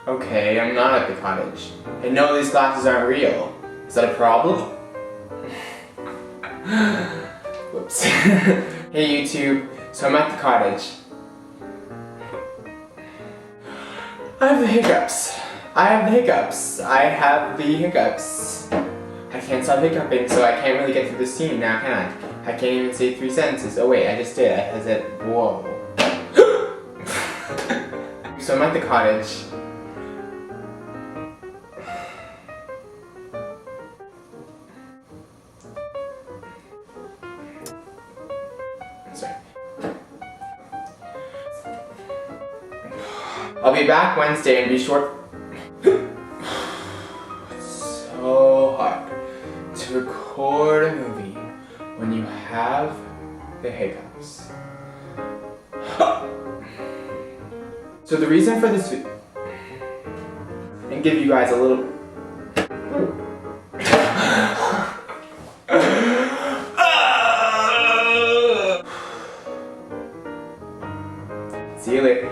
Okay, I'm not at the cottage. I know these glasses aren't real. Is that a problem? Whoops. Hey YouTube, so I'm at the cottage. I have the hiccups. I have the hiccups. I have the hiccups. I can't stop hiccuping, so I can't really get through the scene now, can I? I can't even say 3 sentences. Oh wait, I just did. I said, whoa. So I'm at the cottage. Sorry. I'll be back Wednesday and be sure. It's so hard to record a movie when you have the hiccups. So the reason for this and give you guys a little see you later.